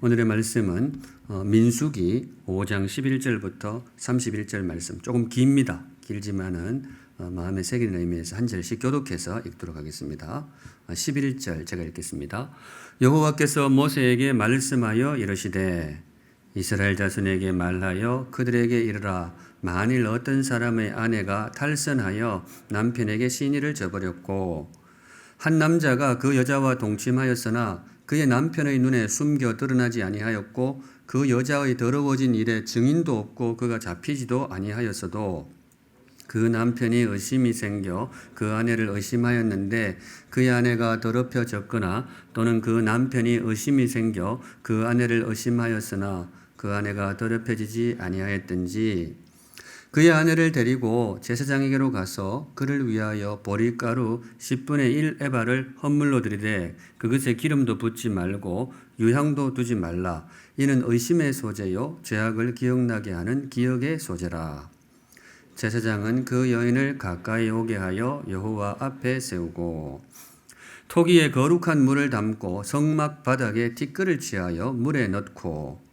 오늘의 말씀은 민수기 5장 11절부터 31절 말씀. 조금 깁니다. 길지만은 마음에 새기는 의미에서 한 절씩 교독해서 읽도록 하겠습니다. 11절 제가 읽겠습니다. 여호와께서 모세에게 말씀하여 이르시되 이스라엘 자손에게 말하여 그들에게 이르라. 만일 어떤 사람의 아내가 탈선하여 남편에게 시니를 저버렸고 한 남자가 그 여자와 동침하였으나 그의 남편의 눈에 숨겨 드러나지 아니하였고 그 여자의 더러워진 일에 증인도 없고 그가 잡히지도 아니하였어도 그 남편이 의심이 생겨 그 아내를 의심하였는데 그의 아내가 더럽혀졌거나 또는 그 남편이 의심이 생겨 그 아내를 의심하였으나 그 아내가 더럽혀지지 아니하였든지 그의 아내를 데리고 제사장에게로 가서 그를 위하여 보리가루 10분의 1 에바를 헌물로 드리되 그것에 기름도 붓지 말고 유향도 두지 말라. 이는 의심의 소재요 죄악을 기억나게 하는 기억의 소재라. 제사장은 그 여인을 가까이 오게 하여 여호와 앞에 세우고 토기에 거룩한 물을 담고 성막 바닥에 티끌을 취하여 물에 넣고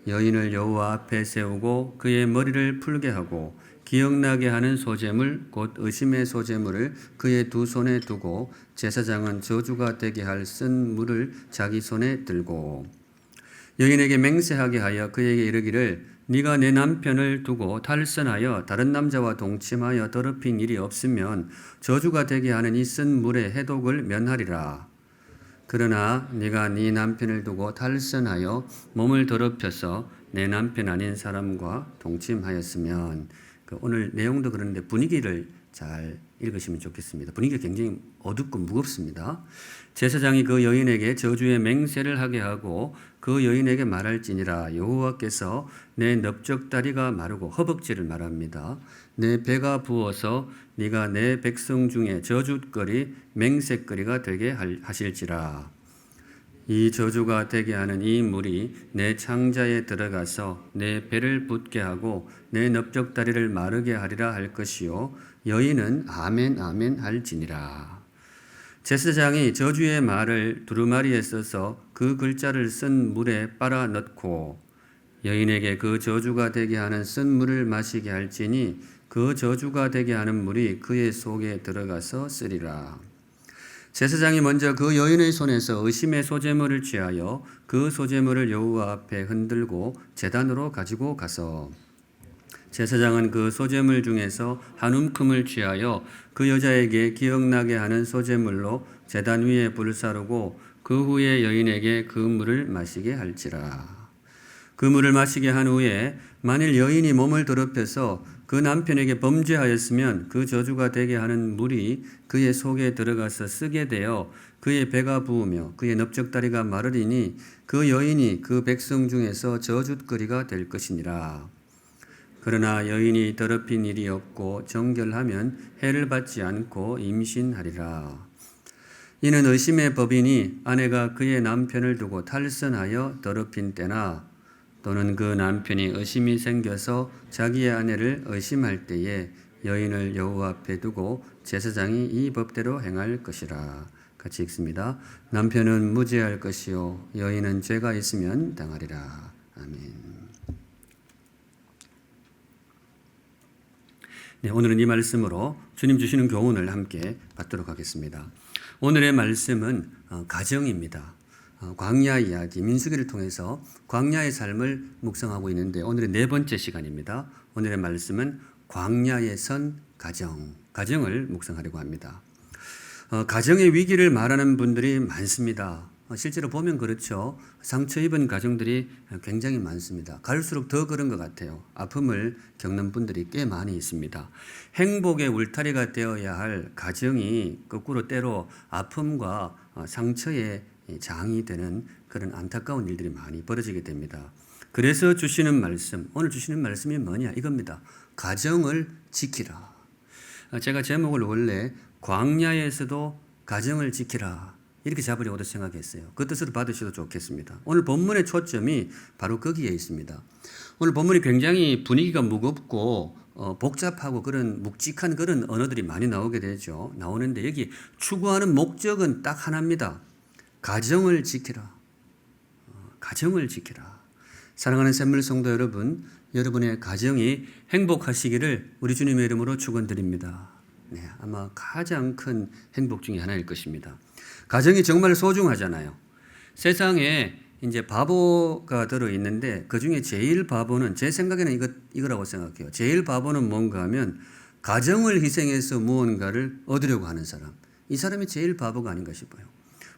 여인을 여호와 앞에 세우고 그의 머리를 풀게 하고 기억나게 하는 소재물 곧 의심의 소재물을 그의 두 손에 두고 제사장은 저주가 되게 할 쓴 물을 자기 손에 들고 여인에게 맹세하게 하여 그에게 이르기를 네가 내 남편을 두고 탈선하여 다른 남자와 동침하여 더럽힌 일이 없으면 저주가 되게 하는 이 쓴 물의 해독을 면하리라. 그러나 네가 네 남편을 두고 탈선하여 몸을 더럽혀서 내 남편 아닌 사람과 동침하였으면 오늘 내용도 그런데 분위기를 잘 읽으시면 좋겠습니다. 분위기가 굉장히 어둡고 무겁습니다. 제사장이 그 여인에게 저주의 맹세를 하게 하고 그 여인에게 말할지니라. 여호와께서 내 넓적다리가 마르고 허벅지를 말합니다. 내 배가 부어서 네가 내 백성 중에 저주거리 맹세거리가 되게 하실지라. 이 저주가 되게 하는 이 물이 내 창자에 들어가서 내 배를 붓게 하고 내 넓적다리를 마르게 하리라 할 것이요 여인은 아멘 아멘 할지니라. 제사장이 저주의 말을 두루마리에 써서 그 글자를 쓴 물에 빨아 넣고 여인에게 그 저주가 되게 하는 쓴 물을 마시게 할지니 그 저주가 되게 하는 물이 그의 속에 들어가서 쓰리라. 제사장이 먼저 그 여인의 손에서 의심의 소재물을 취하여 그 소재물을 여호와 앞에 흔들고 제단으로 가지고 가서 제사장은 그 소재물 중에서 한 움큼을 취하여 그 여자에게 기억나게 하는 소재물로 제단 위에 불을 사르고 그 후에 여인에게 그 물을 마시게 할지라. 그 물을 마시게 한 후에 만일 여인이 몸을 더럽혀서 그 남편에게 범죄하였으면 그 저주가 되게 하는 물이 그의 속에 들어가서 쓰게 되어 그의 배가 부으며 그의 넓적다리가 마르리니 그 여인이 그 백성 중에서 저주거리가 될 것이니라. 그러나 여인이 더럽힌 일이 없고 정결하면 해를 받지 않고 임신하리라. 이는 의심의 법이니 아내가 그의 남편을 두고 탈선하여 더럽힌 때나 또는 그 남편이 의심이 생겨서 자기의 아내를 의심할 때에 여인을 여호와 앞에 두고 제사장이 이 법대로 행할 것이라. 같이 읽습니다. 남편은 무죄할 것이요 여인은 죄가 있으면 당하리라. 아멘. 네, 오늘은 이 말씀으로 주님 주시는 교훈을 함께 받도록 하겠습니다. 오늘의 말씀은 가정입니다. 광야 이야기, 민수기를 통해서 광야의 삶을 묵상하고 있는데 오늘의 네 번째 시간입니다. 오늘의 말씀은 광야에 선 가정을 묵상하려고 합니다. 가정의 위기를 말하는 분들이 많습니다. 실제로 보면 그렇죠. 상처 입은 가정들이 굉장히 많습니다. 갈수록 더 그런 것 같아요. 아픔을 겪는 분들이 꽤 많이 있습니다. 행복의 울타리가 되어야 할 가정이 거꾸로 때로 아픔과 상처의 장이 되는 그런 안타까운 일들이 많이 벌어지게 됩니다. 그래서 주시는 말씀, 오늘 주시는 말씀이 뭐냐 이겁니다. 가정을 지키라. 제가 제목을 원래 광야에서도 가정을 지키라 이렇게 잡으려고도 생각했어요. 그 뜻으로 받으셔도 좋겠습니다. 오늘 본문의 초점이 바로 거기에 있습니다. 오늘 본문이 굉장히 분위기가 무겁고 복잡하고 그런 묵직한 그런 언어들이 많이 나오게 되죠. 나오는데 여기 추구하는 목적은 딱 하나입니다. 가정을 지키라. 가정을 지키라. 사랑하는 샘물 성도 여러분, 여러분의 가정이 행복하시기를 우리 주님의 이름으로 축원드립니다. 네, 아마 가장 큰 행복 중에 하나일 것입니다. 가정이 정말 소중하잖아요. 세상에 이제 바보가 들어 있는데 그 중에 제일 바보는 제 생각에는 이거라고 생각해요. 제일 바보는 뭔가 하면 가정을 희생해서 무언가를 얻으려고 하는 사람. 이 사람이 제일 바보가 아닌가 싶어요.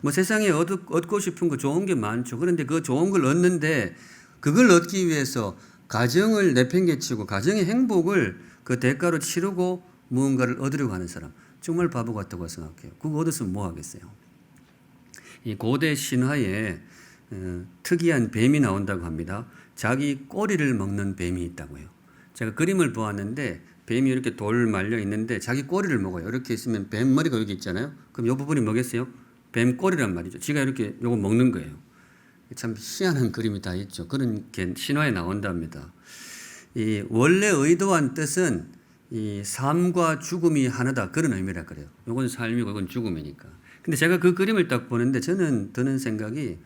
뭐 세상에 얻고 싶은 거 좋은 게 많죠. 그런데 그 좋은 걸 얻는데 그걸 얻기 위해서 가정을 내팽개치고 가정의 행복을 그 대가로 치르고 무언가를 얻으려고 하는 사람. 정말 바보 같다고 생각해요. 그거 얻었으면 뭐 하겠어요. 이 고대 신화에 특이한 뱀이 나온다고 합니다. 자기 꼬리를 먹는 뱀이 있다고요. 제가 그림을 보았는데 뱀이 이렇게 돌 말려 있는데 자기 꼬리를 먹어요. 이렇게 있으면 뱀 머리가 여기 있잖아요. 그럼 이 부분이 뭐겠어요? 뱀 꼬리란 말이죠. 지가 이렇게 요거 먹는 거예요. 참 희한한 그림이 다 있죠. 그런 게 신화에 나온답니다. 이 원래 의도한 뜻은 이 삶과 죽음이 하나다 그런 의미라 그래요. 요건 삶이고 이건 죽음이니까. 근데 제가 그 그림을 딱 보는데 저는 드는 생각이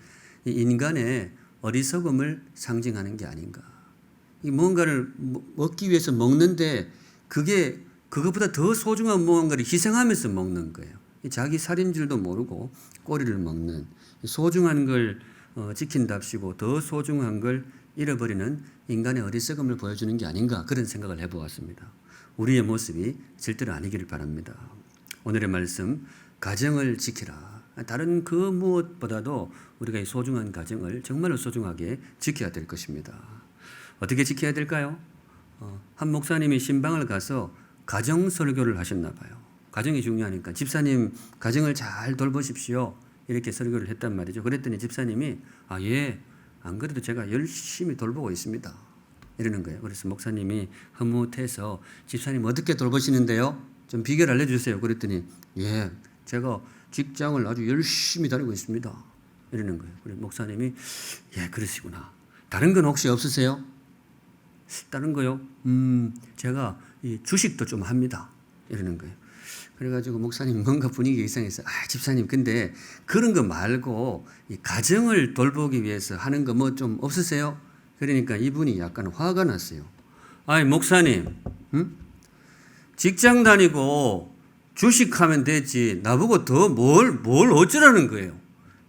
이 인간의 어리석음을 상징하는 게 아닌가. 이 뭔가를 얻기 위해서 먹는데 그게 그것보다 더 소중한 무언가를 희생하면서 먹는 거예요. 자기 살인 줄도 모르고 꼬리를 먹는 소중한 걸 지킨답시고 더 소중한 걸 잃어버리는 인간의 어리석음을 보여주는 게 아닌가 그런 생각을 해보았습니다. 우리의 모습이 절대로 아니기를 바랍니다. 오늘의 말씀 가정을 지키라. 다른 그 무엇보다도 우리가 이 소중한 가정을 정말로 소중하게 지켜야 될 것입니다. 어떻게 지켜야 될까요? 한 목사님이 신방을 가서 가정 설교를 하셨나 봐요. 가정이 중요하니까 집사님 가정을 잘 돌보십시오. 이렇게 설교를 했단 말이죠. 그랬더니 집사님이 예, 안 그래도 제가 열심히 돌보고 있습니다. 이러는 거예요. 그래서 목사님이 흐뭇해서 집사님 어떻게 돌보시는데요? 좀 비결 알려주세요. 그랬더니 예, 제가 직장을 아주 열심히 다니고 있습니다. 이러는 거예요. 그래서 목사님이 예, 그러시구나. 다른 건 혹시 없으세요? 다른 거요? 제가 이 주식도 좀 합니다. 이러는 거예요. 그래가지고 목사님 뭔가 분위기가 이상해서 집사님 근데 그런 거 말고 이 가정을 돌보기 위해서 하는 거 뭐 좀 없으세요? 그러니까 이분이 약간 화가 났어요. 목사님, 직장 다니고 주식하면 되지 나보고 더 뭘 어쩌라는 거예요.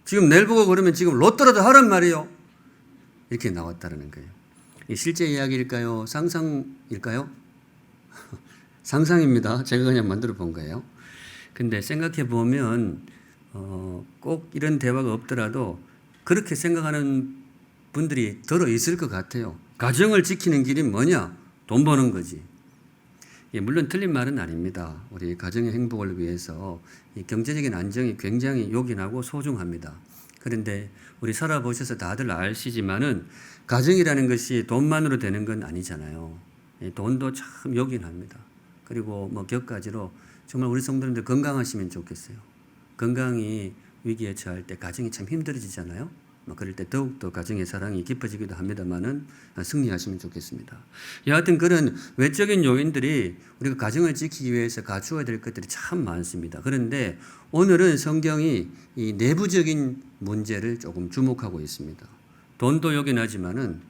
지금 내일 보고 그러면 지금 로또라도 하란 말이에요. 이렇게 나왔다는 거예요. 실제 이야기일까요? 상상일까요? 상상입니다. 제가 그냥 만들어 본 거예요. 근데 생각해 보면 꼭 이런 대화가 없더라도 그렇게 생각하는 분들이 들어 있을 것 같아요. 가정을 지키는 길이 뭐냐? 돈 버는 거지. 물론 틀린 말은 아닙니다. 우리 가정의 행복을 위해서 이 경제적인 안정이 굉장히 요긴하고 소중합니다. 그런데 우리 살아보셔서 다들 아시지만은 가정이라는 것이 돈만으로 되는 건 아니잖아요. 돈도 참 요긴합니다. 그리고 뭐 격가지로 정말 우리 성도님들 건강하시면 좋겠어요. 건강이 위기에 처할 때 가정이 참 힘들어지잖아요. 그럴 때 더욱더 가정의 사랑이 깊어지기도 합니다만은 승리하시면 좋겠습니다. 여하튼 그런 외적인 요인들이 우리가 가정을 지키기 위해서 갖추어야 될 것들이 참 많습니다. 그런데 오늘은 성경이 이 내부적인 문제를 조금 주목하고 있습니다. 돈도 요긴하지만은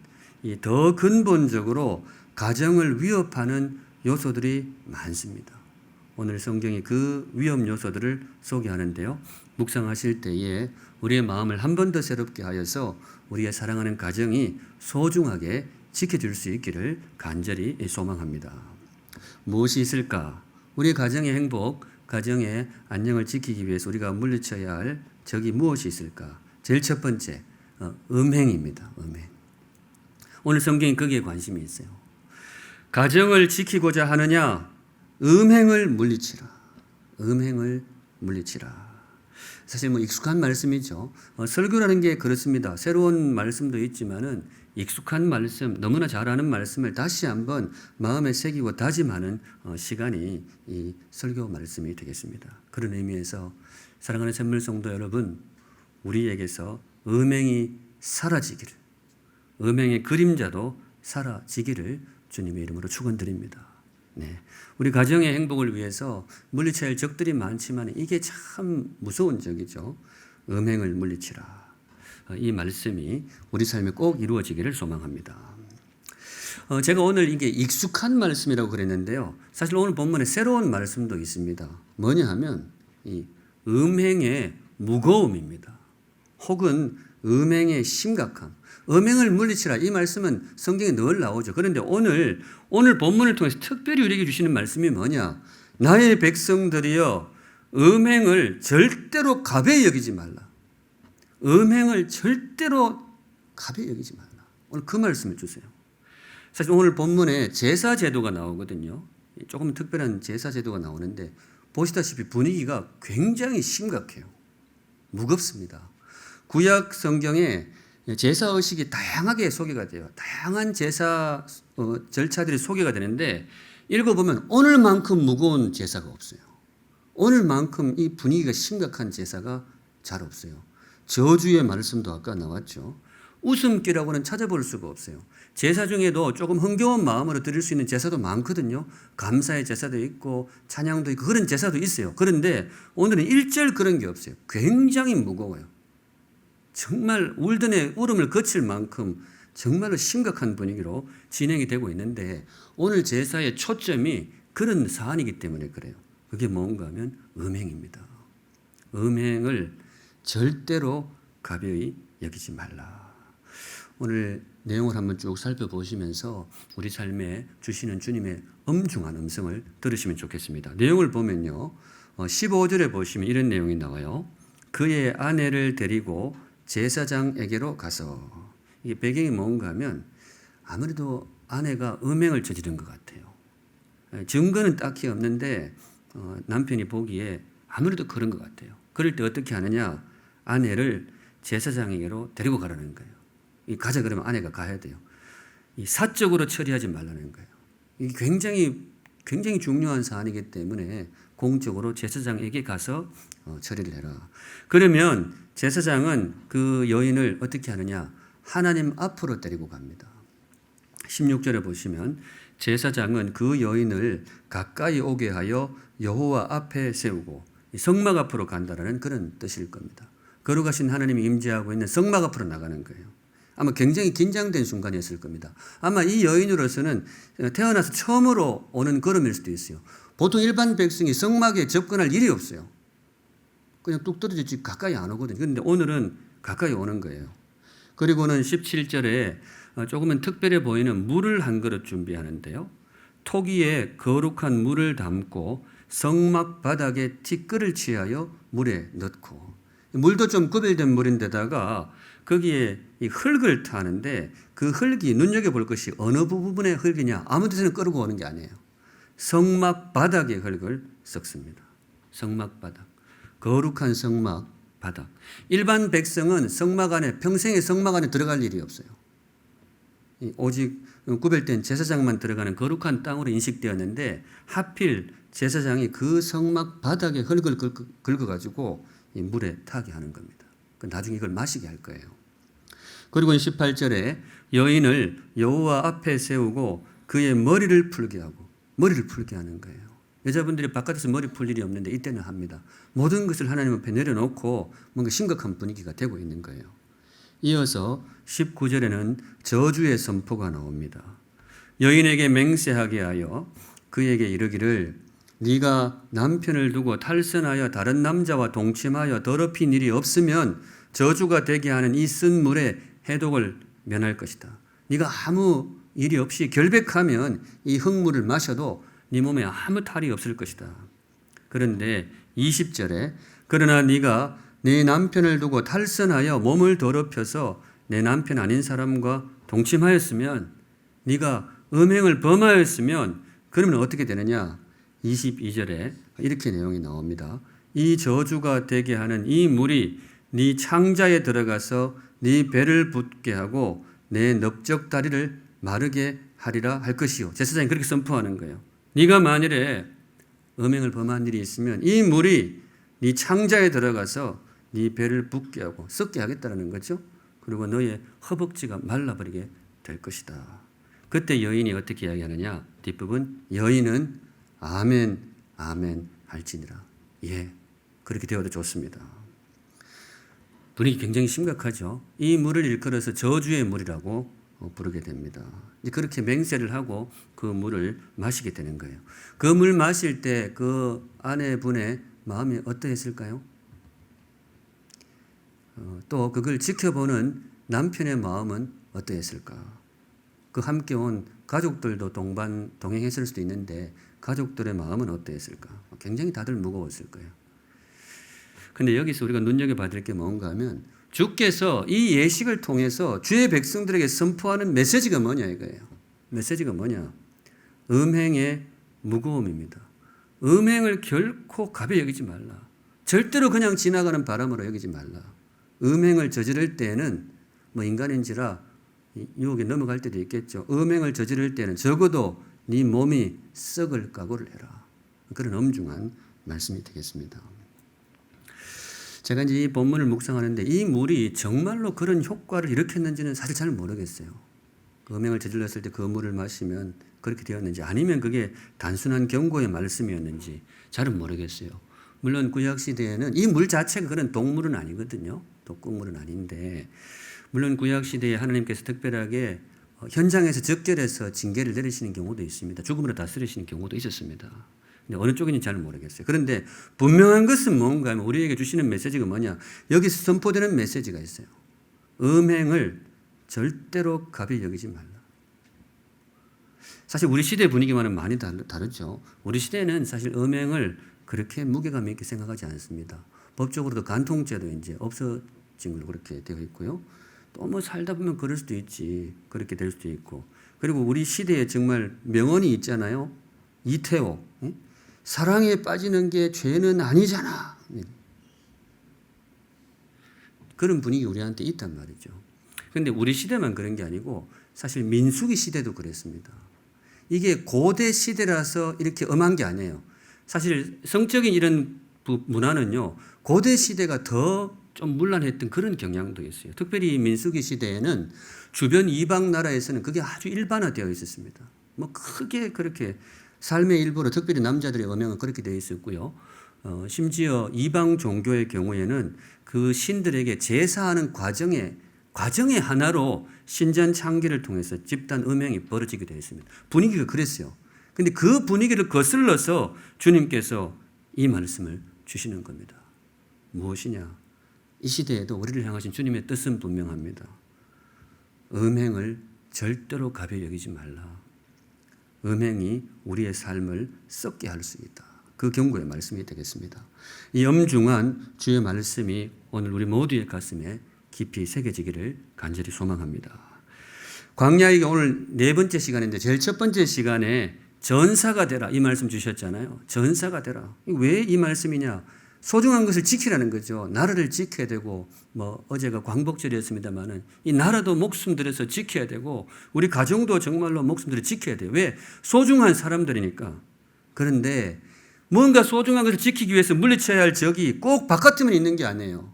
이 더 근본적으로 가정을 위협하는 요소들이 많습니다. 오늘 성경이 그 위험 요소들을 소개하는데요. 묵상하실 때에 우리의 마음을 한 번 더 새롭게 하여서 우리의 사랑하는 가정이 소중하게 지켜줄 수 있기를 간절히 소망합니다. 무엇이 있을까? 우리 가정의 행복, 가정의 안녕을 지키기 위해서 우리가 물리쳐야 할 적이 무엇이 있을까? 제일 첫 번째, 음행입니다. 음행. 오늘 성경이 거기에 관심이 있어요. 가정을 지키고자 하느냐? 음행을 물리치라. 음행을 물리치라. 사실 뭐 익숙한 말씀이죠. 설교라는 게 그렇습니다. 새로운 말씀도 있지만은 익숙한 말씀, 너무나 잘 아는 말씀을 다시 한번 마음에 새기고 다짐하는 시간이 이 설교 말씀이 되겠습니다. 그런 의미에서 사랑하는 샘물 성도 여러분, 우리에게서 음행이 사라지기를, 음행의 그림자도 사라지기를 주님의 이름으로 축원드립니다. 네. 우리 가정의 행복을 위해서 물리쳐야 할 적들이 많지만 이게 참 무서운 적이죠. 음행을 물리치라. 이 말씀이 우리 삶에 꼭 이루어지기를 소망합니다. 제가 오늘 이게 익숙한 말씀이라고 그랬는데요. 사실 오늘 본문에 새로운 말씀도 있습니다. 뭐냐 하면 이 음행의 무거움입니다. 혹은 음행의 심각함. 음행을 물리치라. 이 말씀은 성경에 늘 나오죠. 그런데 오늘 본문을 통해서 특별히 우리에게 주시는 말씀이 뭐냐? 나의 백성들이여 음행을 절대로 가벼이 여기지 말라. 음행을 절대로 가벼이 여기지 말라. 오늘 그 말씀을 주세요. 사실 오늘 본문에 제사 제도가 나오거든요. 조금 특별한 제사 제도가 나오는데 보시다시피 분위기가 굉장히 심각해요. 무겁습니다. 구약 성경에 제사 의식이 다양하게 소개가 돼요. 다양한 제사 절차들이 소개가 되는데 읽어보면 오늘만큼 무거운 제사가 없어요. 오늘만큼 이 분위기가 심각한 제사가 잘 없어요. 저주의 말씀도 아까 나왔죠. 웃음기라고는 찾아볼 수가 없어요. 제사 중에도 조금 흥겨운 마음으로 드릴 수 있는 제사도 많거든요. 감사의 제사도 있고 찬양도 있고 그런 제사도 있어요. 그런데 오늘은 일절 그런 게 없어요. 굉장히 무거워요. 정말 울던의 울음을 거칠 만큼 정말로 심각한 분위기로 진행이 되고 있는데 오늘 제사의 초점이 그런 사안이기 때문에 그래요. 그게 뭔가 하면 음행입니다. 음행을 절대로 가벼이 여기지 말라. 오늘 내용을 한번 쭉 살펴보시면서 우리 삶에 주시는 주님의 엄중한 음성을 들으시면 좋겠습니다. 내용을 보면요. 15절에 보시면 이런 내용이 나와요. 그의 아내를 데리고 제사장에게로 가서 이게 배경이 뭔가 하면 아무래도 아내가 음행을 저지른 것 같아요. 증거는 딱히 없는데 남편이 보기에 아무래도 그런 것 같아요. 그럴 때 어떻게 하느냐? 아내를 제사장에게로 데리고 가라는 거예요. 가자 그러면 아내가 가야 돼요. 이 사적으로 처리하지 말라는 거예요. 이게 굉장히 중요한 사안이기 때문에 공적으로 제사장에게 가서 처리를 해라. 그러면 제사장은 그 여인을 어떻게 하느냐? 하나님 앞으로 데리고 갑니다. 16절에 보시면 제사장은 그 여인을 가까이 오게 하여 여호와 앞에 세우고 성막 앞으로 간다라는 그런 뜻일 겁니다. 거룩하신 하나님이 임재하고 있는 성막 앞으로 나가는 거예요. 아마 굉장히 긴장된 순간이었을 겁니다. 아마 이 여인으로서는 태어나서 처음으로 오는 걸음일 수도 있어요. 보통 일반 백성이 성막에 접근할 일이 없어요. 그냥 뚝 떨어지지 가까이 안 오거든요. 그런데 오늘은 가까이 오는 거예요. 그리고는 17절에 조금은 특별해 보이는 물을 한 그릇 준비하는데요. 토기에 거룩한 물을 담고 성막 바닥에 티끌을 취하여 물에 넣고 물도 좀 구별된 물인데다가 거기에 이 흙을 타는데 그 흙이 눈여겨볼 것이 어느 부분의 흙이냐 아무 데서나 끌고 오는 게 아니에요. 성막 바닥의 흙을 섞습니다. 성막 바닥. 거룩한 성막 바닥. 일반 백성은 성막 안에 평생에 성막 안에 들어갈 일이 없어요. 오직 구별된 제사장만 들어가는 거룩한 땅으로 인식되었는데 하필 제사장이 그 성막 바닥에 흙을 긁어가지고 이 물에 타게 하는 겁니다. 나중에 이걸 마시게 할 거예요. 그리고 18절에 여인을 여호와 앞에 세우고 그의 머리를 풀게 하는 거예요. 여자분들이 바깥에서 머리 풀 일이 없는데 이때는 합니다. 모든 것을 하나님 앞에 내려놓고 뭔가 심각한 분위기가 되고 있는 거예요. 이어서 19절에는 저주의 선포가 나옵니다. 여인에게 맹세하게 하여 그에게 이르기를 네가 남편을 두고 탈선하여 다른 남자와 동침하여 더럽힌 일이 없으면 저주가 되게 하는 이 쓴 물에 해독을 면할 것이다. 네가 아무 일이 없이 결백하면 이 흙물을 마셔도 네 몸에 아무 탈이 없을 것이다. 그런데 20절에 그러나 네가 네 남편을 두고 탈선하여 몸을 더럽혀서 내 남편 아닌 사람과 동침하였으면 네가 음행을 범하였으면 그러면 어떻게 되느냐? 22절에 이렇게 내용이 나옵니다. 이 저주가 되게 하는 이 물이 네 창자에 들어가서 네 배를 붓게 하고 내 넓적 다리를 마르게 하리라 할 것이요. 제사장이 그렇게 선포하는 거예요. 네가 만일에 음행을 범한 일이 있으면 이 물이 네 창자에 들어가서 네 배를 붓게 하고 썩게 하겠다는 거죠. 그리고 너의 허벅지가 말라버리게 될 것이다. 그때 여인이 어떻게 이야기하느냐? 뒷부분 여인은 아멘 아멘 할지니라. 예, 그렇게 되어도 좋습니다. 분위기 굉장히 심각하죠. 이 물을 일컬어서 저주의 물이라고 부르게 됩니다. 그렇게 맹세를 하고 그 물을 마시게 되는 거예요. 그 물 마실 때 그 아내분의 마음이 어떠했을까요? 또 그걸 지켜보는 남편의 마음은 어떠했을까? 그 함께 온 가족들도 동행했을 수도 있는데 가족들의 마음은 어떠했을까? 굉장히 다들 무거웠을 거예요. 근데 여기서 우리가 눈여겨봐야 될 게 뭔가 하면 주께서 이 예식을 통해서 주의 백성들에게 선포하는 메시지가 뭐냐 이거예요. 메시지가 뭐냐? 음행의 무거움입니다. 음행을 결코 가벼이 여기지 말라. 절대로 그냥 지나가는 바람으로 여기지 말라. 음행을 저지를 때에는 뭐 인간인지라 유혹에 넘어갈 때도 있겠죠. 음행을 저지를 때는 적어도 네 몸이 썩을 각오를 해라. 그런 엄중한 말씀이 되겠습니다. 제가 이제 이 본문을 묵상하는데 이 물이 정말로 그런 효과를 일으켰는지는 사실 잘 모르겠어요. 음행을 저질렀을 때 그 물을 마시면 그렇게 되었는지 아니면 그게 단순한 경고의 말씀이었는지 잘은 모르겠어요. 물론 구약시대에는 이 물 자체가 그런 독물은 아니거든요. 독극물은 아닌데 물론 구약시대에 하나님께서 특별하게 현장에서 적절해서 징계를 내리시는 경우도 있습니다. 죽음으로 다스리시는 경우도 있었습니다. 근데 어느 쪽인지 잘 모르겠어요. 그런데 분명한 것은 뭔가 하면 우리에게 주시는 메시지가 뭐냐. 여기서 선포되는 메시지가 있어요. 음행을 절대로 가벼이 여기지 말라. 사실 우리 시대 분위기와는 많이 다르죠. 우리 시대는 사실 음행을 그렇게 무게감 있게 생각하지 않습니다. 법적으로도 간통죄도 이제 없어진 걸로 그렇게 되어 있고요. 또 뭐 살다 보면 그럴 수도 있지. 그렇게 될 수도 있고. 그리고 우리 시대에 정말 명언이 있잖아요. 이태호. 사랑에 빠지는 게 죄는 아니잖아. 그런 분위기 우리한테 있단 말이죠. 그런데 우리 시대만 그런 게 아니고 사실 민수기 시대도 그랬습니다. 이게 고대 시대라서 이렇게 엄한 게 아니에요. 사실 성적인 이런 문화는요. 고대 시대가 더 좀 문란했던 그런 경향도 있어요. 특별히 민수기 시대에는 주변 이방 나라에서는 그게 아주 일반화되어 있었습니다. 뭐 크게 그렇게 삶의 일부로 특별히 남자들의 음행은 그렇게 되어 있었고요. 심지어 이방 종교의 경우에는 그 신들에게 제사하는 과정의 하나로 신전 창기를 통해서 집단 음행이 벌어지게 되어 있습니다. 분위기가 그랬어요. 그런데 그 분위기를 거슬러서 주님께서 이 말씀을 주시는 겁니다. 무엇이냐? 이 시대에도 우리를 향하신 주님의 뜻은 분명합니다. 음행을 절대로 가벼이 여기지 말라. 음행이 우리의 삶을 썩게 할 수 있다. 그 경고의 말씀이 되겠습니다. 이 엄중한 주의 말씀이 오늘 우리 모두의 가슴에 깊이 새겨지기를 간절히 소망합니다. 광야에게 오늘 네 번째 시간인데 제일 첫 번째 시간에 전사가 되라 이 말씀 주셨잖아요. 전사가 되라. 왜 이 말씀이냐? 소중한 것을 지키라는 거죠. 나라를 지켜야 되고 뭐 어제가 광복절이었습니다마는 이 나라도 목숨 들여서 지켜야 되고 우리 가정도 정말로 목숨 들여 지켜야 돼요. 왜? 소중한 사람들이니까. 그런데 뭔가 소중한 것을 지키기 위해서 물리쳐야 할 적이 꼭 바깥에만 있는 게 아니에요.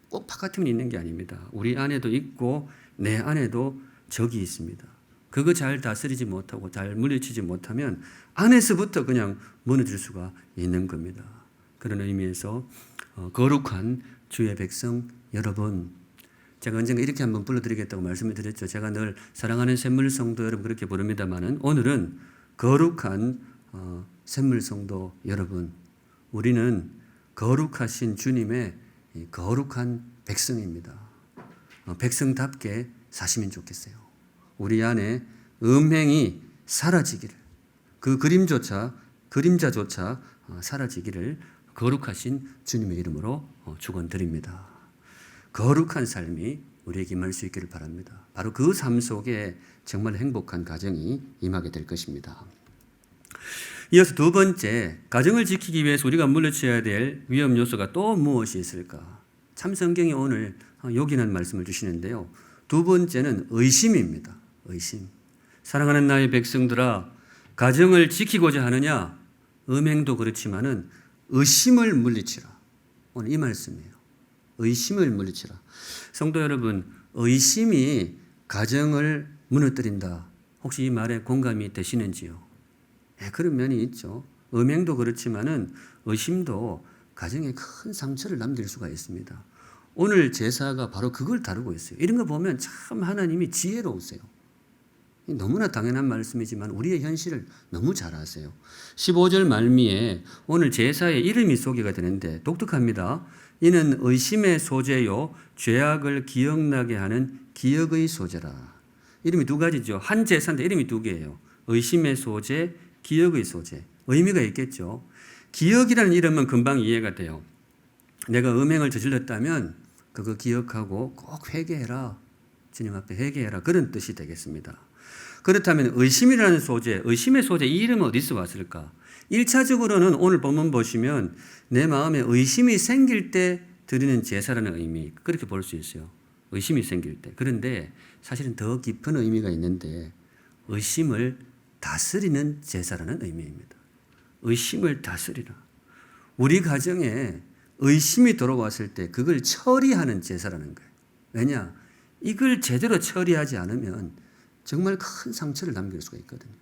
꼭 바깥에만 있는 게 아닙니다. 우리 안에도 있고 내 안에도 적이 있습니다. 그거 잘 다스리지 못하고 잘 물리치지 못하면 안에서부터 그냥 무너질 수가 있는 겁니다. 그런 의미에서 거룩한 주의 백성 여러분, 제가 언젠가 이렇게 한번 불러드리겠다고 말씀을 드렸죠. 제가 늘 사랑하는 샘물 성도 여러분 그렇게 부릅니다마는 오늘은 거룩한 샘물 성도 여러분, 우리는 거룩하신 주님의 거룩한 백성입니다. 백성답게 사시면 좋겠어요. 우리 안에 음행이 사라지기를, 그 그림자조차 사라지기를 거룩하신 주님의 이름으로 축원드립니다. 거룩한 삶이 우리에게 임할 수 있기를 바랍니다. 바로 그 삶 속에 정말 행복한 가정이 임하게 될 것입니다. 이어서 두 번째, 가정을 지키기 위해서 우리가 물리쳐야 될 위험 요소가 또 무엇이 있을까? 참 성경이 오늘 요긴한 말씀을 주시는데요. 두 번째는 의심입니다. 의심. 사랑하는 나의 백성들아, 가정을 지키고자 하느냐? 음행도 그렇지만은 의심을 물리치라. 오늘 이 말씀이에요. 의심을 물리치라. 성도 여러분, 의심이 가정을 무너뜨린다. 혹시 이 말에 공감이 되시는지요? 네, 그런 면이 있죠. 음행도 그렇지만은 의심도 가정에 큰 상처를 남길 수가 있습니다. 오늘 제사가 바로 그걸 다루고 있어요. 이런 거 보면 참 하나님이 지혜로우세요. 너무나 당연한 말씀이지만 우리의 현실을 너무 잘 아세요. 15절 말미에 오늘 제사의 이름이 소개가 되는데 독특합니다. 이는 의심의 소재요 죄악을 기억나게 하는 기억의 소재라. 이름이 두 가지죠. 한 제사인데 이름이 두 개예요. 의심의 소재, 기억의 소재. 의미가 있겠죠. 기억이라는 이름은 금방 이해가 돼요. 내가 음행을 저질렀다면 그거 기억하고 꼭 회개해라. 주님 앞에 회개해라. 그런 뜻이 되겠습니다. 그렇다면 의심이라는 소재, 의심의 소재 이 이름은 어디서 왔을까? 1차적으로는 오늘 본문 보시면 내 마음에 의심이 생길 때 드리는 제사라는 의미, 그렇게 볼 수 있어요. 의심이 생길 때. 그런데 사실은 더 깊은 의미가 있는데 의심을 다스리는 제사라는 의미입니다. 의심을 다스리라. 우리 가정에 의심이 들어왔을 때 그걸 처리하는 제사라는 거예요. 왜냐? 이걸 제대로 처리하지 않으면 정말 큰 상처를 남길 수가 있거든요.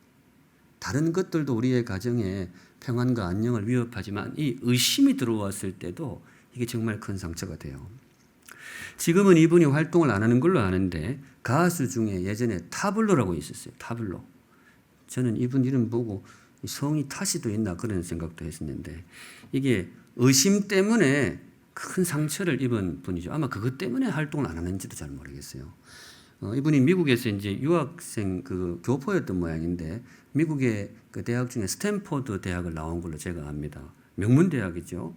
다른 것들도 우리의 가정에 평안과 안녕을 위협하지만 이 의심이 들어왔을 때도 이게 정말 큰 상처가 돼요. 지금은 이분이 활동을 안 하는 걸로 아는데 가수 중에 예전에 타블로라고 있었어요. 타블로. 저는 이분 이름 보고 성이 타시도 있나 그런 생각도 했었는데 이게 의심 때문에 큰 상처를 입은 분이죠. 아마 그것 때문에 활동을 안 하는지도 잘 모르겠어요. 이분이 미국에서 이제 유학생 그 교포였던 모양인데 미국의 그 대학 중에 스탠포드 대학을 나온 걸로 제가 압니다. 명문 대학이죠.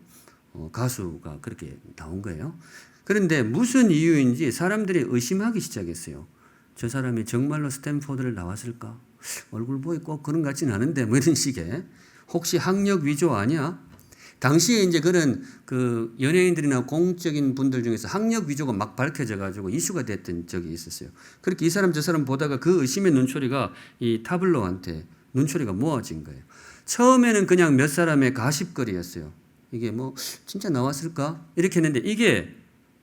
가수가 그렇게 나온 거예요. 그런데 무슨 이유인지 사람들이 의심하기 시작했어요. 저 사람이 정말로 스탠포드를 나왔을까? 얼굴 보기 꼭 그런 것 같지는 않은데 뭐 이런 식의 혹시 학력 위조 아니야? 당시에 이제 그런 그 연예인들이나 공적인 분들 중에서 학력 위조가 막 밝혀져 가지고 이슈가 됐던 적이 있었어요. 그렇게 이 사람 저 사람 보다가 그 의심의 눈초리가 이 타블로한테 눈초리가 모아진 거예요. 처음에는 그냥 몇 사람의 가십거리였어요. 이게 뭐 진짜 나왔을까? 이렇게 했는데 이게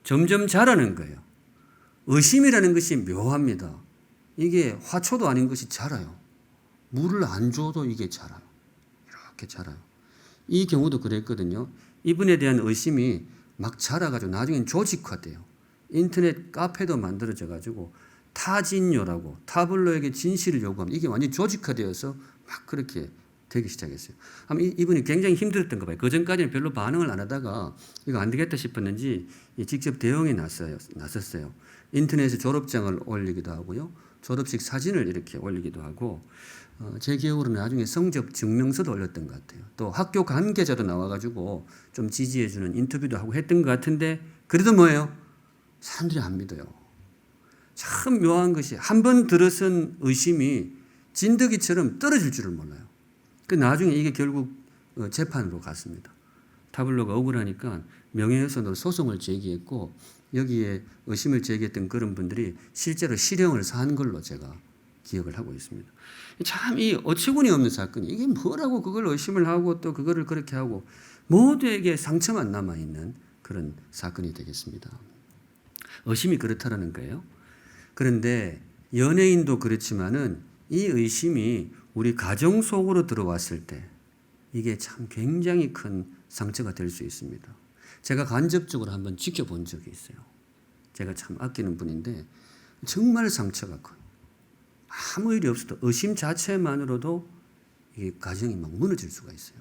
점점 자라는 거예요. 의심이라는 것이 묘합니다. 이게 화초도 아닌 것이 자라요. 물을 안 줘도 이게 자라요. 이렇게 자라요. 이 경우도 그랬거든요. 이분에 대한 의심이 막 자라가지고 나중엔 조직화돼요. 인터넷 카페도 만들어져 가지고 타진요라고 타블로에게 진실을 요구하면 이게 완전히 조직화되어서 막 그렇게 되기 시작했어요. 아마 이분이 굉장히 힘들었던 거 봐요. 그전까지는 별로 반응을 안 하다가 이거 안 되겠다 싶었는지 직접 대응에 나섰어요. 인터넷에 졸업장을 올리기도 하고요. 졸업식 사진을 이렇게 올리기도 하고 제 기억으로는 나중에 성적 증명서도 올렸던 것 같아요. 또 학교 관계자도 나와가지고 좀 지지해주는 인터뷰도 하고 했던 것 같은데 그래도 뭐예요? 사람들이 안 믿어요. 참 묘한 것이 한 번 들어선 의심이 진드기처럼 떨어질 줄을 몰라요. 그 나중에 이게 결국 재판으로 갔습니다. 타블로가 억울하니까 명예훼손으로 소송을 제기했고 여기에 의심을 제기했던 그런 분들이 실제로 실형을 산 걸로 제가 기억을 하고 있습니다. 참 이 어처구니 없는 사건이 이게 뭐라고 그걸 의심을 하고 또 그거를 그렇게 하고 모두에게 상처만 남아있는 그런 사건이 되겠습니다. 의심이 그렇다라는 거예요. 그런데 연예인도 그렇지만은 이 의심이 우리 가정 속으로 들어왔을 때 이게 참 굉장히 큰 상처가 될 수 있습니다. 제가 간접적으로 한번 지켜본 적이 있어요. 제가 참 아끼는 분인데 정말 상처가 커요. 아무 일이 없어도 의심 자체만으로도 이 가정이 막 무너질 수가 있어요.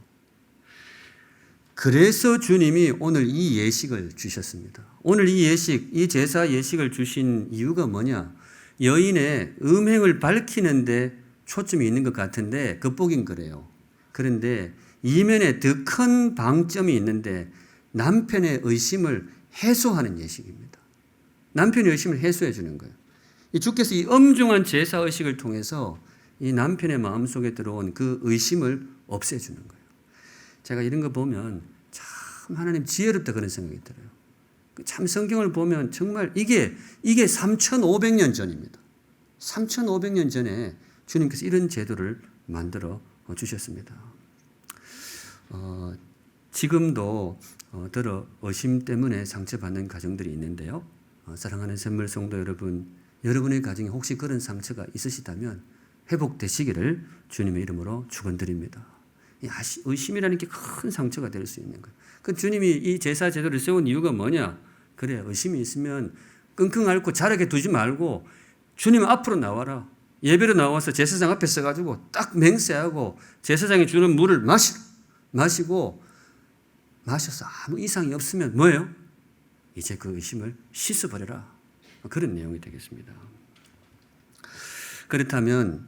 그래서 주님이 오늘 이 예식을 주셨습니다. 오늘 이 예식, 이 제사 예식을 주신 이유가 뭐냐? 여인의 음행을 밝히는데 초점이 있는 것 같은데 겉보긴 그래요. 그런데 이면에 더 큰 방점이 있는데 남편의 의심을 해소하는 예식입니다. 남편의 의심을 해소해 주는 거예요. 주께서 이 엄중한 제사 의식을 통해서 이 남편의 마음속에 들어온 그 의심을 없애주는 거예요. 제가 이런 거 보면 참 하나님 지혜롭다 그런 생각이 들어요. 참 성경을 보면 정말 이게 3,500년 전입니다. 3,500년 전에 주님께서 이런 제도를 만들어 주셨습니다. 지금도 들어 의심 때문에 상처받는 가정들이 있는데요. 사랑하는 샘물 성도 여러분, 여러분의 가정에 혹시 그런 상처가 있으시다면 회복되시기를 주님의 이름으로 축원드립니다. 의심이라는 게 큰 상처가 될 수 있는 거예요. 그 주님이 이 제사 제도를 세운 이유가 뭐냐? 그래, 의심이 있으면 끙끙 앓고 자르게 두지 말고 주님 앞으로 나와라. 예배로 나와서 제사장 앞에 서가지고 딱 맹세하고 제사장이 주는 물을 마시고 마셔서 아무 이상이 없으면 뭐예요? 이제 그 의심을 씻어버려라. 그런 내용이 되겠습니다. 그렇다면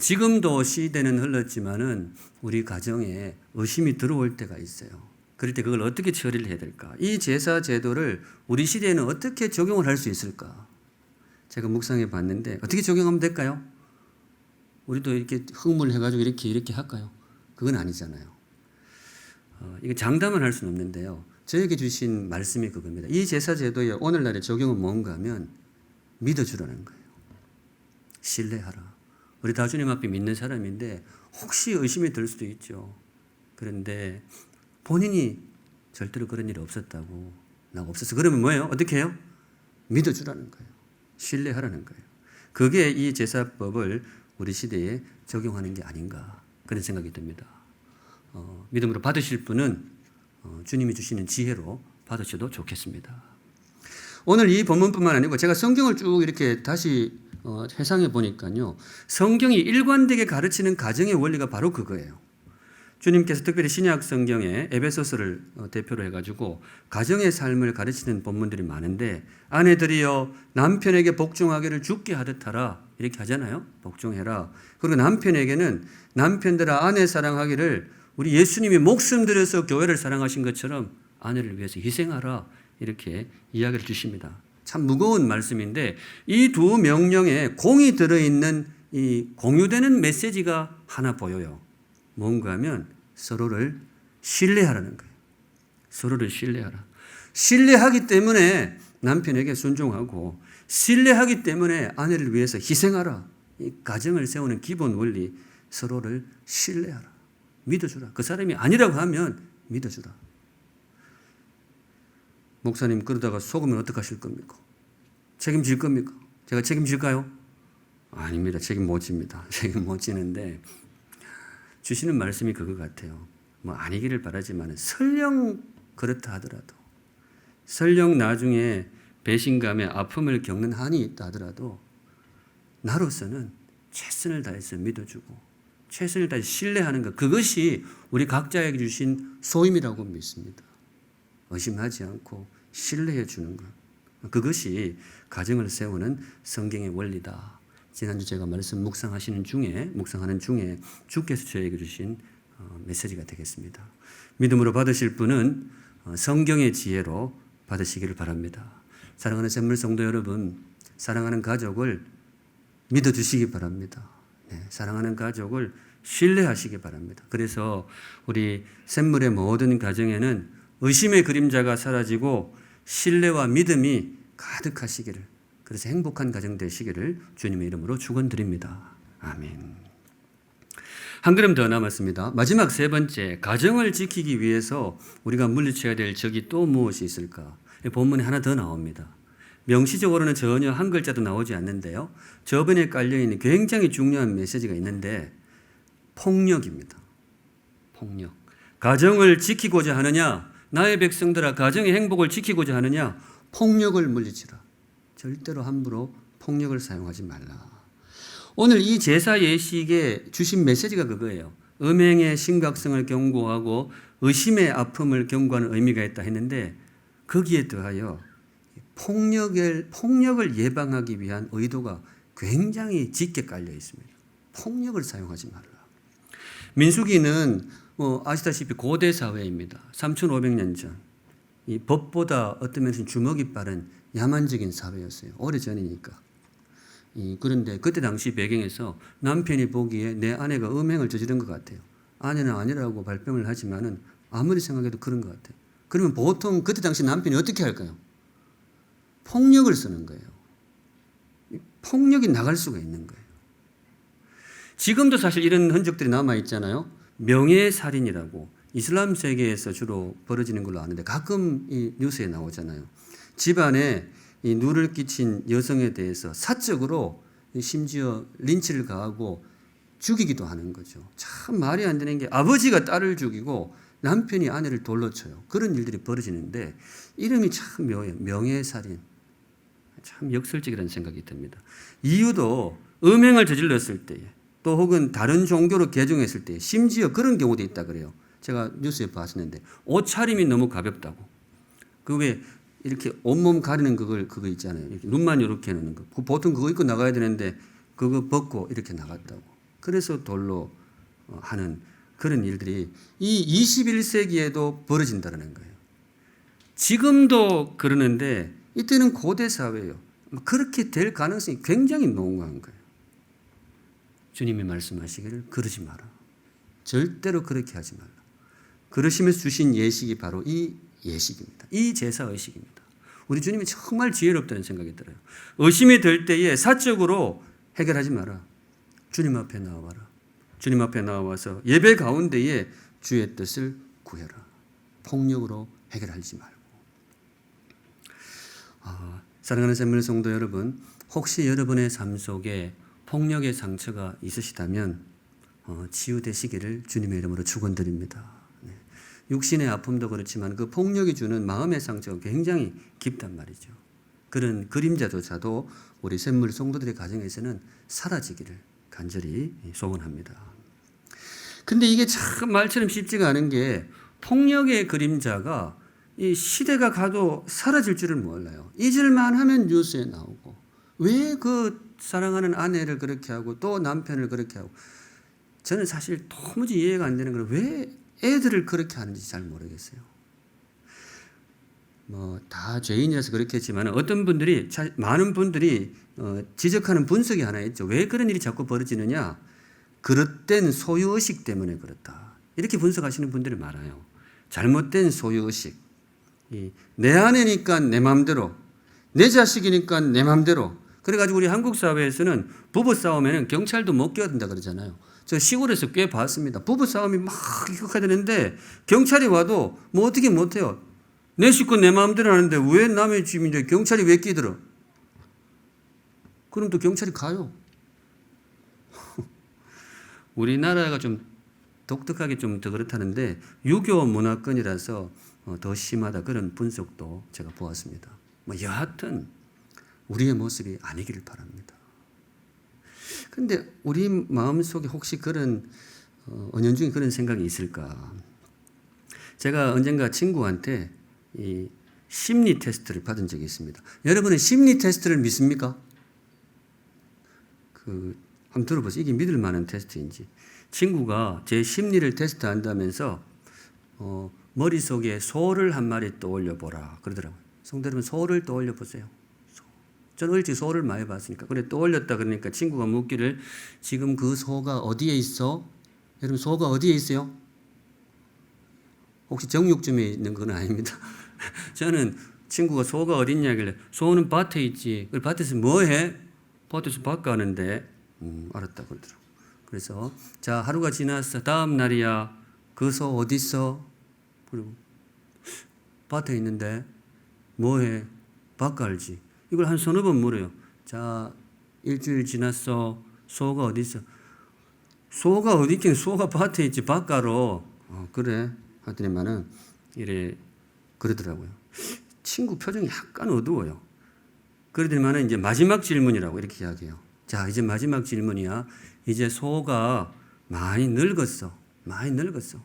지금도 시대는 흘렀지만은 우리 가정에 의심이 들어올 때가 있어요. 그럴 때 그걸 어떻게 처리를 해야 될까? 이 제사 제도를 우리 시대에는 어떻게 적용을 할 수 있을까? 제가 묵상해 봤는데 어떻게 적용하면 될까요? 우리도 이렇게 흥물해가지고 이렇게 할까요? 그건 아니잖아요. 이거 장담을 할 수는 없는데요. 저에게 주신 말씀이 그겁니다. 이 제사 제도의 오늘날의 적용은 뭔가 하면 믿어주라는 거예요. 신뢰하라. 우리 다 주님 앞에 믿는 사람인데 혹시 의심이 들 수도 있죠. 그런데 본인이 절대로 그런 일이 없었다고, 나 없었어. 그러면 뭐예요? 어떻게 해요? 믿어주라는 거예요. 신뢰하라는 거예요. 그게 이 제사법을 우리 시대에 적용하는 게 아닌가 그런 생각이 듭니다. 믿음으로 받으실 분은 주님이 주시는 지혜로 받으셔도 좋겠습니다. 오늘 이 본문뿐만 아니고 제가 성경을 쭉 이렇게 다시 회상해 보니까요. 성경이 일관되게 가르치는 가정의 원리가 바로 그거예요. 주님께서 특별히 신약 성경에 에베소서를 대표로 해가지고 가정의 삶을 가르치는 본문들이 많은데 아내들이여 남편에게 복종하기를 주께 하듯 하라 이렇게 하잖아요. 복종해라. 그리고 남편에게는 남편들아 아내 사랑하기를 우리 예수님이 목숨 들여서 교회를 사랑하신 것처럼 아내를 위해서 희생하라 이렇게 이야기를 주십니다. 참 무거운 말씀인데 이 두 명령에 공이 들어있는 이 공유되는 메시지가 하나 보여요. 뭔가 하면 서로를 신뢰하라는 거예요. 서로를 신뢰하라. 신뢰하기 때문에 남편에게 순종하고 신뢰하기 때문에 아내를 위해서 희생하라. 이 가정을 세우는 기본 원리 서로를 신뢰하라. 믿어주라. 그 사람이 아니라고 하면 믿어주라. 목사님 그러다가 속으면 어떡하실 겁니까? 책임질 겁니까? 제가 책임질까요? 아닙니다. 책임 못 집니다. 책임 못 지는데 주시는 말씀이 그거 같아요. 뭐 아니기를 바라지만 설령 그렇다 하더라도 설령 나중에 배신감에 아픔을 겪는 한이 있다 하더라도 나로서는 최선을 다해서 믿어주고 최선을 다해서 신뢰하는 것 그것이 우리 각자에게 주신 소임이라고 믿습니다. 의심하지 않고 신뢰해 주는 것 그것이 가정을 세우는 성경의 원리다. 지난주 제가 말씀 묵상하는 중에 주께서 저에게 주신 메시지가 되겠습니다. 믿음으로 받으실 분은 성경의 지혜로 받으시기를 바랍니다. 사랑하는 샘물 성도 여러분, 사랑하는 가족을 믿어주시기 바랍니다. 네, 사랑하는 가족을 신뢰하시기 바랍니다. 그래서 우리 샘물의 모든 가정에는 의심의 그림자가 사라지고 신뢰와 믿음이 가득하시기를 그래서 행복한 가정 되시기를 주님의 이름으로 축원드립니다. 아멘. 한 걸음 더 남았습니다. 마지막 세 번째, 가정을 지키기 위해서 우리가 물리쳐야 될 적이 또 무엇이 있을까? 본문에 하나 더 나옵니다. 명시적으로는 전혀 한 글자도 나오지 않는데요. 저번에 깔려있는 굉장히 중요한 메시지가 있는데 폭력입니다. 폭력. 가정을 지키고자 하느냐? 나의 백성들아 가정의 행복을 지키고자 하느냐? 폭력을 물리치라. 절대로 함부로 폭력을 사용하지 말라. 오늘 이 제사 예식에 주신 메시지가 그거예요. 음행의 심각성을 경고하고 의심의 아픔을 경고하는 의미가 있다 했는데 거기에 더하여 폭력을 예방하기 위한 의도가 굉장히 짙게 깔려 있습니다. 폭력을 사용하지 말라. 민수기는 아시다시피 고대 사회입니다. 3,500년 전. 이 법보다 어떤 면에서는 주먹이 빠른 야만적인 사회였어요. 오래전이니까. 그런데 그때 당시 배경에서 남편이 보기에 내 아내가 음행을 저지른 것 같아요. 아내는 아니라고 발뺌을 하지만은 아무리 생각해도 그런 것 같아요. 그러면 보통 그때 당시 남편이 어떻게 할까요? 폭력을 쓰는 거예요. 폭력이 나갈 수가 있는 거예요. 지금도 사실 이런 흔적들이 남아있잖아요. 명예살인이라고 이슬람 세계에서 주로 벌어지는 걸로 아는데 가끔 이 뉴스에 나오잖아요. 집안에 이 누를 끼친 여성에 대해서 사적으로 심지어 린치를 가하고 죽이기도 하는 거죠. 참 말이 안 되는 게 아버지가 딸을 죽이고 남편이 아내를 돌로 쳐요. 그런 일들이 벌어지는데 이름이 참 묘해요. 명예살인. 참 역설적이라는 생각이 듭니다. 이유도 음행을 저질렀을 때에 또 혹은 다른 종교로 개종했을 때 심지어 그런 경우도 있다 그래요. 제가 뉴스에 봤었는데 옷차림이 너무 가볍다고. 그 왜 이렇게 온몸 가리는 그거 있잖아요. 이렇게 눈만 이렇게 하는 거. 보통 그거 입고 나가야 되는데 그거 벗고 이렇게 나갔다고. 그래서 돌로 하는 그런 일들이 이 21세기에도 벌어진다는 거예요. 지금도 그러는데 이때는 고대 사회예요. 그렇게 될 가능성이 굉장히 농후한 거예요. 주님이 말씀하시기를 그러지 마라. 절대로 그렇게 하지 말라. 그러시면서 주신 예식이 바로 이 예식입니다. 이 제사 의식입니다. 우리 주님이 정말 지혜롭다는 생각이 들어요. 의심이 들 때에 사적으로 해결하지 마라. 주님 앞에 나와라. 주님 앞에 나와서 예배 가운데에 주의 뜻을 구해라. 폭력으로 해결하지 말고. 사랑하는 샘물 성도 여러분, 혹시 여러분의 삶 속에 폭력의 상처가 있으시다면 치유되시기를 주님의 이름으로 축원드립니다. 육신의 아픔도 그렇지만 그 폭력이 주는 마음의 상처가 굉장히 깊단 말이죠. 그런 그림자조차도 우리 샘물 성도들의 가정에서는 사라지기를 간절히 소원합니다. 근데 이게 참 말처럼 쉽지가 않은 게 폭력의 그림자가 이 시대가 가도 사라질 줄을 몰라요. 잊을만 하면 뉴스에 나오고 왜 그 사랑하는 아내를 그렇게 하고 또 남편을 그렇게 하고 저는 사실 도무지 이해가 안 되는 건 왜 애들을 그렇게 하는지 잘 모르겠어요. 다 죄인이라서 그렇겠지만 어떤 분들이 많은 분들이 지적하는 분석이 하나 있죠. 왜 그런 일이 자꾸 벌어지느냐? 그릇된 소유의식 때문에 그렇다. 이렇게 분석하시는 분들이 많아요. 잘못된 소유의식. 내 아내니까 내 맘대로, 내 자식이니까 내 맘대로. 그래가지고 우리 한국 사회에서는 부부 싸움에는 경찰도 못 껴든다 그러잖아요. 저 시골에서 꽤 봤습니다. 부부 싸움이 막 격화되는데 경찰이 와도 뭐 어떻게 못해요. 내 식구 내 마음대로 하는데 왜 남의 집인데 경찰이 왜 끼들어? 그럼 또 경찰이 가요. 우리나라가 좀 독특하게 좀 더 그렇다는데 유교 문화권이라서 더 심하다 그런 분석도 제가 보았습니다. 여하튼 우리의 모습이 아니기를 바랍니다. 근데 우리 마음속에 혹시 그런 은연중에 그런 생각이 있을까? 제가 언젠가 친구한테 이 심리 테스트를 받은 적이 있습니다. 여러분은 심리 테스트를 믿습니까? 한번 들어보세요. 이게 믿을 만한 테스트인지. 친구가 제 심리를 테스트한다면서 머릿속에 소를 한 마리 떠올려 보라 그러더라고요. 성도 여러분, 소를 떠올려 보세요. 저는 일찍 소를 많이 봤으니까. 그래 떠올렸다 그러니까 친구가 묻기를 지금 그 소가 어디에 있어? 여러분 소가 어디에 있어요? 혹시 정육점에 있는 건 아닙니다. 저는 친구가 소가 어디 있냐길래 소는 밭에 있지. 그래 밭에서 뭐 해? 밭에서 밭 가는데 알았다 그러더라고요. 그래서 자 하루가 지났어. 다음 날이야. 그 소 어디 있어? 그리고 밭에 있는데 뭐 해? 밭 갈지. 이걸 한 서너 번 물어요. 자, 일주일 지났어. 소가 어디 있어? 소가 어디 있긴 소가 밭에 있지. 밭 가러. 그래. 하더니만은 이래 그러더라고요. 친구 표정이 약간 어두워요. 그러더니만은 이제 마지막 질문이라고 이렇게 이야기해요. 자, 이제 마지막 질문이야. 이제 소가 많이 늙었어. 많이 늙었어.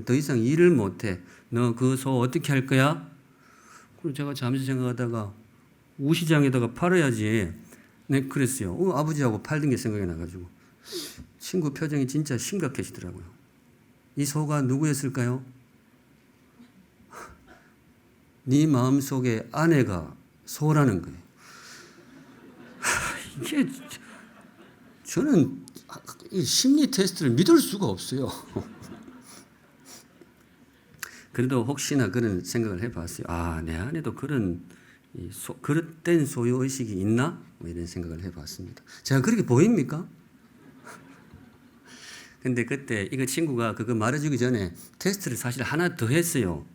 더 이상 일을 못해. 너 그 소 어떻게 할 거야? 그리고 제가 잠시 생각하다가 우시장에다가 팔아야지. 네, 그랬어요. 아버지하고 팔던 게 생각이 나가지고. 친구 표정이 진짜 심각해지더라고요. 이 소가 누구였을까요? 네 마음속에 아내가 소라는 거예요. 이게 저는 이 심리 테스트를 믿을 수가 없어요. 그래도 혹시나 그런 생각을 해봤어요. 내 안에도 그런 그릇된 소유의식이 있나? 이런 생각을 해봤습니다. 제가 그렇게 보입니까? 근데 그때 이거 친구가 그거 말해주기 전에 테스트를 사실 하나 더 했어요.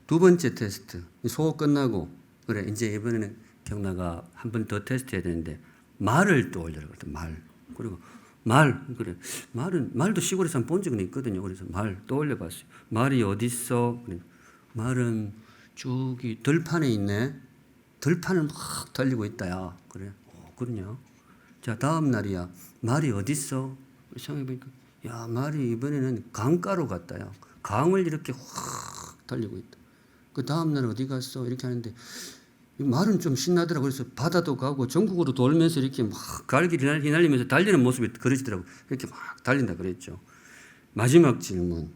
두 번째 테스트. 소 끝나고 그래 이제 이번에는 경나가 한 번 더 테스트 해야 되는데 말을 떠올려라 그랬더니 말. 그리고 그래. 말도 시골에서 본 적은 있거든요. 그래서 말 떠올려 봤어요. 말이 어딨어? 그래. 말은 쭉이 들판에 있네. 들판을 막 달리고 있다, 야. 그래. 그러냐? 자, 다음 날이야. 말이 어딨어? 생각해보니까, 야, 말이 이번에는 강가로 갔다, 야. 강을 이렇게 확 달리고 있다. 그 다음 날 어디 갔어? 이렇게 하는데, 말은 좀 신나더라고. 그래서 바다도 가고 전국으로 돌면서 이렇게 막 갈길 휘날리면서 달리는 모습이 그려지더라고. 이렇게 막 달린다 그랬죠. 마지막 질문.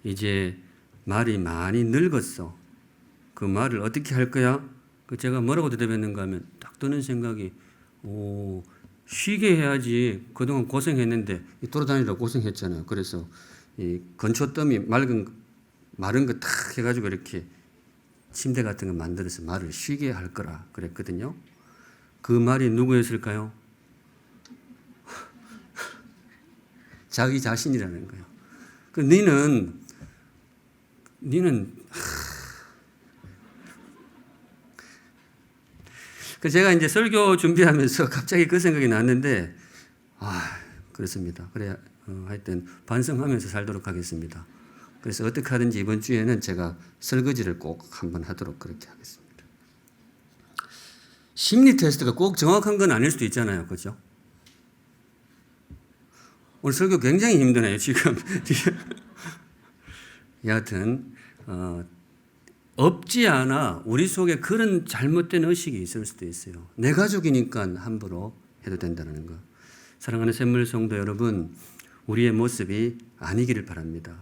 이제 말이 많이 늙었어. 그 말을 어떻게 할 거야? 그 제가 뭐라고 대답했는가 하면 딱 드는 생각이, 쉬게 해야지. 그동안 고생했는데 돌아다니느라 고생했잖아요. 그래서 이 건초더미 마른 거 탁 해가지고 이렇게 침대 같은 거 만들어서 말을 쉬게 할 거라 그랬거든요. 그 말이 누구였을까요? 자기 자신이라는 거예요. 그 니는 그 제가 이제 설교 준비하면서 갑자기 그 생각이 났는데, 그렇습니다. 그래, 하여튼 반성하면서 살도록 하겠습니다. 그래서 어떻게 하든지 이번 주에는 제가 설거지를 꼭 한번 하도록 그렇게 하겠습니다. 심리 테스트가 꼭 정확한 건 아닐 수도 있잖아요. 그렇죠? 오늘 설교 굉장히 힘드네요. 지금. 여하튼 없지 않아 우리 속에 그런 잘못된 의식이 있을 수도 있어요. 내 가족이니까 함부로 해도 된다는 거. 사랑하는 샘물 성도 여러분, 우리의 모습이 아니기를 바랍니다.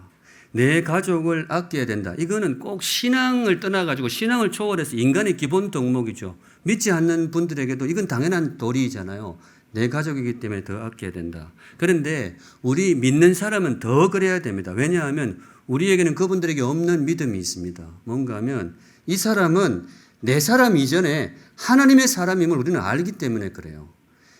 내 가족을 아껴야 된다. 이거는 꼭 신앙을 떠나가지고 신앙을 초월해서 인간의 기본 덕목이죠. 믿지 않는 분들에게도 이건 당연한 도리잖아요. 내 가족이기 때문에 더 아껴야 된다. 그런데 우리 믿는 사람은 더 그래야 됩니다. 왜냐하면 우리에게는 그분들에게 없는 믿음이 있습니다. 뭔가 하면 이 사람은 내 사람 이전에 하나님의 사람임을 우리는 알기 때문에 그래요.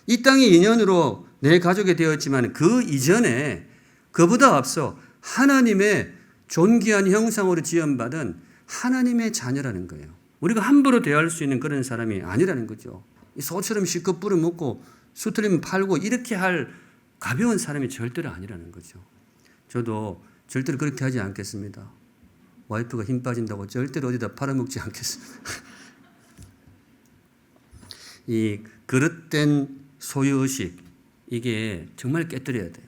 이 땅의 인연으로 내 가족이 되었지만 그 이전에 그보다 앞서 하나님의 존귀한 형상으로 지음받은 하나님의 자녀라는 거예요. 우리가 함부로 대할 수 있는 그런 사람이 아니라는 거죠. 소처럼 실컷 뿌려먹고 수틀리면 팔고 이렇게 할 가벼운 사람이 절대로 아니라는 거죠. 저도 절대로 그렇게 하지 않겠습니다. 와이프가 힘 빠진다고 절대로 어디다 팔아먹지 않겠습니다. 이 그릇된 소유의식, 이게 정말 깨뜨려야 돼요.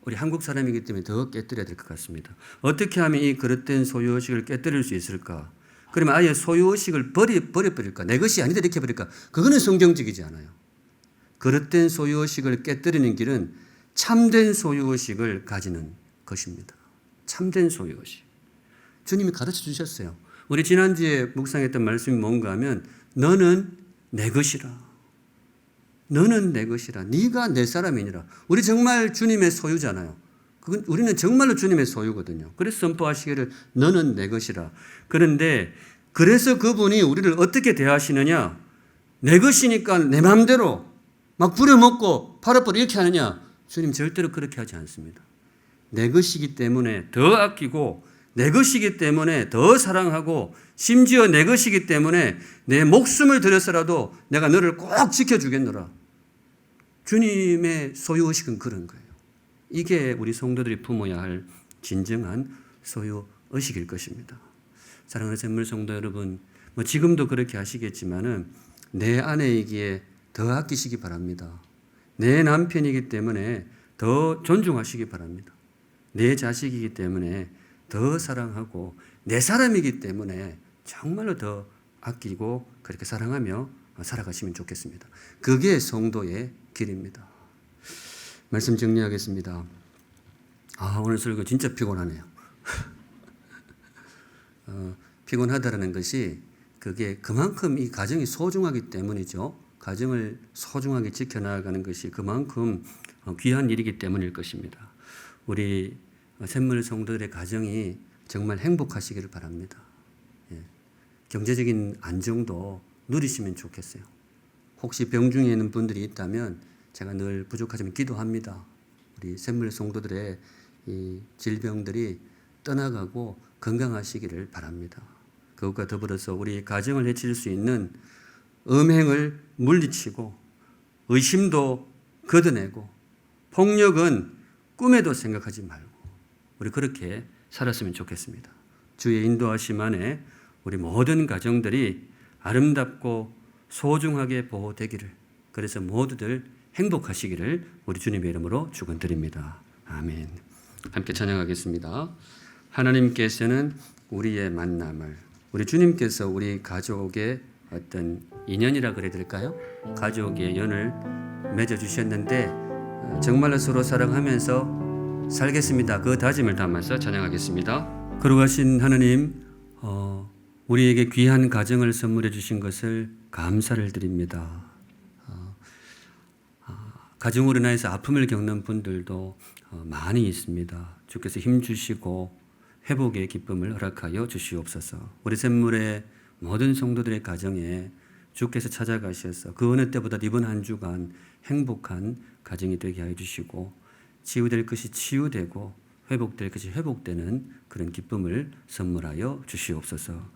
우리 한국 사람이기 때문에 더 깨뜨려야 될 것 같습니다. 어떻게 하면 이 그릇된 소유의식을 깨뜨릴 수 있을까? 그러면 아예 소유의식을 버려버릴까? 내 것이 아니다 이렇게 버릴까? 그거는 성경적이지 않아요. 그릇된 소유의식을 깨뜨리는 길은 참된 소유의식을 가지는 것입니다. 참된 소유의식. 주님이 가르쳐 주셨어요. 우리 지난주에 묵상했던 말씀이 뭔가 하면 너는 내 것이라. 너는 내 것이라. 네가 내 사람이니라. 우리 정말 주님의 소유잖아요. 우리는 정말로 주님의 소유거든요. 그래서 선포하시기를 너는 내 것이라. 그런데 그래서 그분이 우리를 어떻게 대하시느냐? 내 것이니까 내 마음대로 막 부려먹고 팔아버려 이렇게 하느냐? 주님 절대로 그렇게 하지 않습니다. 내 것이기 때문에 더 아끼고 내 것이기 때문에 더 사랑하고 심지어 내 것이기 때문에 내 목숨을 들여서라도 내가 너를 꼭 지켜주겠노라. 주님의 소유의식은 그런 거예요. 이게 우리 성도들이 품어야 할 진정한 소유의식일 것입니다. 사랑하는 샘물 성도 여러분, 지금도 그렇게 하시겠지만은 내 아내이기에 더 아끼시기 바랍니다. 내 남편이기 때문에 더 존중하시기 바랍니다. 내 자식이기 때문에 더 사랑하고 내 사람이기 때문에 정말로 더 아끼고 그렇게 사랑하며 살아가시면 좋겠습니다. 그게 성도의 길입니다. 말씀 정리하겠습니다. 오늘 설교 진짜 피곤하네요. 피곤하다는 것이 그게 그만큼 이 가정이 소중하기 때문이죠. 가정을 소중하게 지켜나가는 것이 그만큼 귀한 일이기 때문일 것입니다. 우리 샘물 성도들의 가정이 정말 행복하시기를 바랍니다. 경제적인 안정도 누리시면 좋겠어요. 혹시 병 중에 있는 분들이 있다면 제가 늘 부족하지만 기도합니다. 우리 샘물 성도들의 이 질병들이 떠나가고 건강하시기를 바랍니다. 그것과 더불어서 우리 가정을 해칠 수 있는 음행을 물리치고 의심도 걷어내고 폭력은 꿈에도 생각하지 말고 우리 그렇게 살았으면 좋겠습니다. 주의 인도하심 안에 우리 모든 가정들이 아름답고 소중하게 보호되기를, 그래서 모두들 행복하시기를 우리 주님의 이름으로 축원드립니다. 아멘. 함께 찬양하겠습니다. 하나님께서는 우리의 만남을, 우리 주님께서 우리 가족의 어떤 인연이라 그래야 될까요? 가족의 연을 맺어주셨는데 정말로 서로 사랑하면서 살겠습니다. 그 다짐을 담아서 찬양하겠습니다. 거룩하신 하나님, 우리에게 귀한 가정을 선물해 주신 것을 감사를 드립니다. 가정으로 인해서 아픔을 겪는 분들도 많이 있습니다. 주께서 힘 주시고 회복의 기쁨을 허락하여 주시옵소서. 우리 샘물의 모든 성도들의 가정에 주께서 찾아가셔서 그 어느 때보다 이번 한 주간 행복한 가정이 되게 하여 주시고, 치유될 것이 치유되고 회복될 것이 회복되는 그런 기쁨을 선물하여 주시옵소서.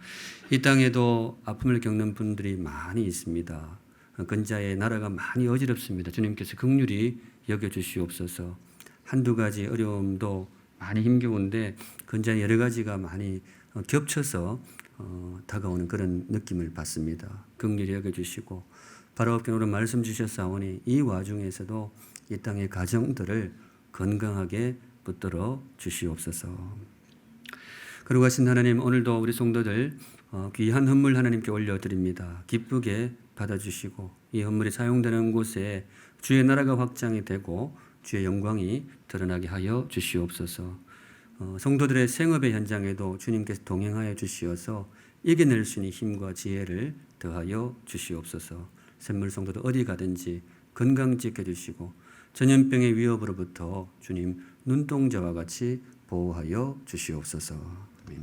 이 땅에도 아픔을 겪는 분들이 많이 있습니다. 근자의 나라가 많이 어지럽습니다. 주님께서 긍휼히 여겨주시옵소서. 한두 가지 어려움도 많이 힘겨운데 근자의 여러 가지가 많이 겹쳐서 다가오는 그런 느낌을 받습니다. 긍휼히 여겨주시고 바라옵게 오늘 말씀 주셨사오니 이 와중에서도 이 땅의 가정들을 건강하게 붙들어 주시옵소서. 거룩하신 하나님, 오늘도 우리 성도들 귀한 헌물 하나님께 올려드립니다. 기쁘게 받아주시고 이 헌물이 사용되는 곳에 주의 나라가 확장이 되고 주의 영광이 드러나게 하여 주시옵소서. 성도들의 생업의 현장에도 주님께서 동행하여 주시어서 이겨낼 수 있는 힘과 지혜를 더하여 주시옵소서. 샘물 성도도 어디 가든지 건강 지켜주시고 전염병의 위협으로부터 주님 눈동자와 같이 보호하여 주시옵소서. 아멘.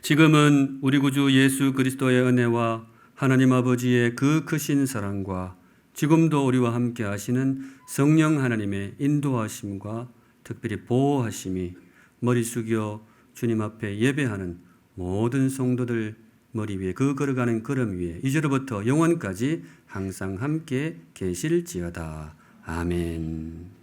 지금은 우리 구주 예수 그리스도의 은혜와 하나님 아버지의 그 크신 사랑과 지금도 우리와 함께 하시는 성령 하나님의 인도하심과 특별히 보호하심이 머리 숙여 주님 앞에 예배하는 모든 성도들 머리 위에, 그 걸어가는 걸음 위에 이제로부터 영원까지 항상 함께 계실지어다. 아멘.